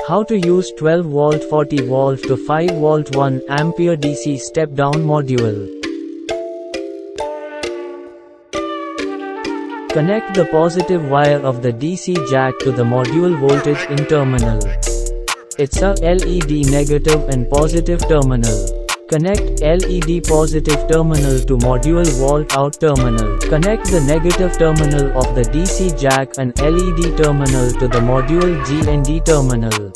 How to use 12 volt 40 volt to 5 volt 1 ampere DC step down module. Connect the positive wire of the DC jack to the module voltage in terminal. It's a LED negative and positive terminal. Connect LED positive terminal to module volt out terminal. Connect the negative terminal of the DC jack and LED terminal to the module GND terminal.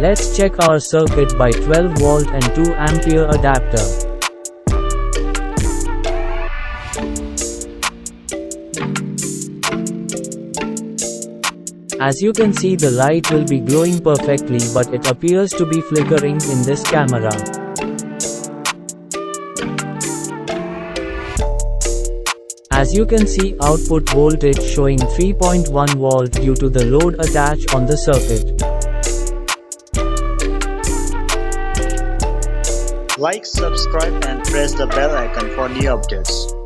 Let's check our circuit by 12 volt and 2 ampere adapter. As you can see, the light will be glowing perfectly, but it appears to be flickering in this camera. As you can see, output voltage showing 3.1 volt due to the load attached on the circuit. Like, subscribe and press the bell icon for new updates.